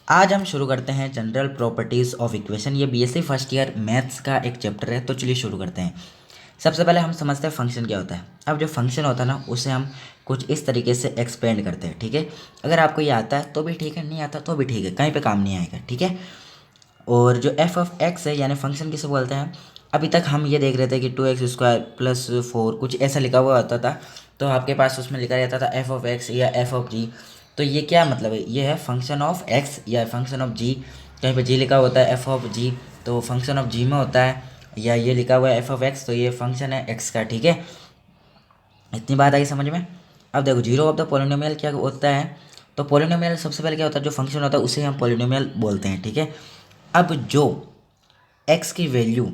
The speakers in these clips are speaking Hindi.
आज हम शुरू करते हैं जनरल प्रॉपर्टीज़ ऑफ इक्वेशन। ये बीएससी फर्स्ट ईयर मैथ्स का एक चैप्टर है, तो चलिए शुरू करते हैं। सबसे पहले हम समझते हैं फंक्शन क्या होता है। अब जो फंक्शन होता है ना, उसे हम कुछ इस तरीके से एक्सपेंड करते हैं, ठीक है। अगर आपको ये आता है तो भी ठीक है, नहीं आता तो भी ठीक है, कहीं पे काम नहीं आएगा, ठीक है। और जो एफ ऑफ एक्स है यानी फंक्शन किसे बोलते हैं, अभी तक हम ये देख रहे थे कि 2x² + 4 कुछ ऐसा लिखा हुआ होता था, तो आपके पास उसमें लिखा रहता था एफ ऑफ एक्स या एफ ऑफ जी। तो ये क्या मतलब है, ये है फंक्शन ऑफ एक्स या फंक्शन ऑफ जी। कहीं पे जी लिखा होता है एफ ऑफ जी, तो फंक्शन ऑफ जी में होता है। या ये लिखा हुआ है एफ ऑफ एक्स, तो ये फंक्शन है एक्स का, ठीक है। इतनी बात आई समझ में। अब देखो जीरो ऑफ द पोलिनोमियल क्या होता है, तो पोलिनोमियल सबसे पहले क्या होता है, जो फंक्शन होता है उसे हम पोलिनोमियल बोलते हैं, ठीक है। अब जो एक्स की वैल्यू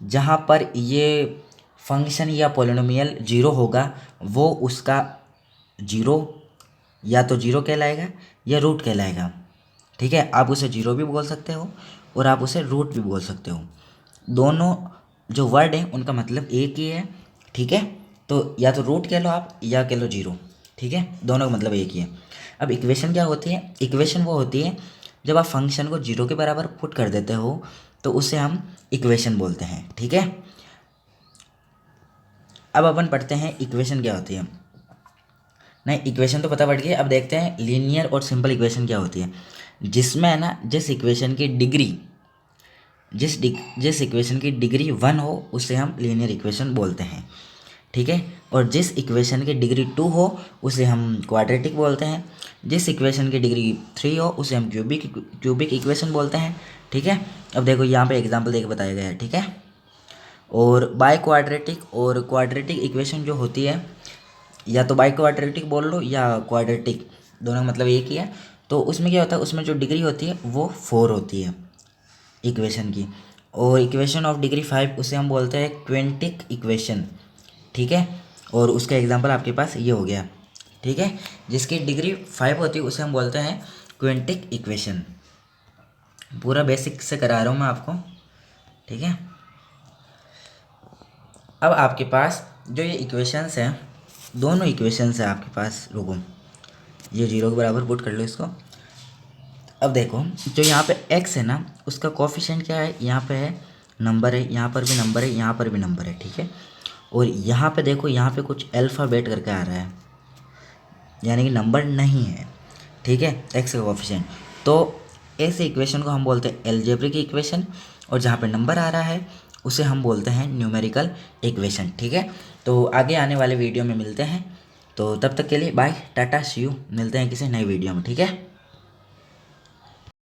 जहाँ पर ये फंक्शन या पोलिनोमियल जीरो होगा, वो उसका जीरो या तो जीरो कहलाएगा या रूट कहलाएगा, ठीक है। आप उसे जीरो भी बोल सकते हो और आप उसे रूट भी बोल सकते हो। दोनों जो वर्ड हैं उनका मतलब एक ही है, ठीक है। तो या तो रूट कह लो आप या कह लो जीरो, ठीक है, दोनों का मतलब एक ही है। अब इक्वेशन क्या होती है, इक्वेशन वो होती है जब आप फंक्शन को जीरो के बराबर पुट कर देते हो, तो उसे हम इक्वेशन बोलते हैं, ठीक है। अब अपन पढ़ते हैं इक्वेशन क्या होती है। नहीं, इक्वेशन तो पता पड़ गई, अब देखते हैं लीनियर और सिंपल इक्वेशन क्या होती है। जिसमें है ना, जिस इक्वेशन की डिग्री जिस इक्वेशन की डिग्री 1 हो उसे हम लीनियर इक्वेशन बोलते हैं, ठीक है। और जिस इक्वेशन की डिग्री 2 हो उसे हम क्वाड्रेटिक बोलते हैं। जिस इक्वेशन की डिग्री 3 हो उसे हम क्यूबिक इक्वेशन बोलते हैं, ठीक है। अब देखो यहाँ पे एग्जांपल देके बताया गया है, ठीक है। और बाय क्वाड्रेटिक और क्वाड्रेटिक इक्वेशन जो होती है, या तो बाई क्वाड्रेटिक बोल लो या क्वाड्रेटिक, दोनों का मतलब एक ही है। तो उसमें क्या होता है, उसमें जो डिग्री होती है वो 4 होती है इक्वेशन की। और इक्वेशन ऑफ डिग्री 5 उसे हम बोलते हैं क्वेंटिक इक्वेशन, ठीक है। और उसका एग्जांपल आपके पास ये हो गया, ठीक है। जिसकी डिग्री 5 होती है उसे हम बोलते हैं क्वेंटिक इक्वेशन। पूरा बेसिक से करा रहा हूँ मैं आपको, ठीक है। अब आपके पास जो ये इक्वेशंस हैं, दोनों इक्वेशंस हैं आपके पास, रुको ये जीरो के बराबर पुट कर लो इसको। अब देखो जो यहाँ पे x है ना, उसका कोफिशिएंट क्या है, यहाँ पे है नंबर है, यहाँ पर भी नंबर है, यहाँ पर भी नंबर है, ठीक है। और यहाँ पे देखो, यहाँ पे कुछ अल्फ़ाबेट करके आ रहा है, यानी कि नंबर नहीं है, ठीक है, x का कोफिशिएंट। तो ऐसे इक्वेशन को हम बोलते हैं एलजेब्रिक इक्वेशन, और जहाँ पे नंबर आ रहा है उसे हम बोलते हैं न्यूमेरिकल इक्वेशन, ठीक है। तो आगे आने वाले वीडियो में मिलते हैं, तो तब तक के लिए बाय टाटा सी यू, मिलते हैं किसी नई वीडियो में, ठीक है।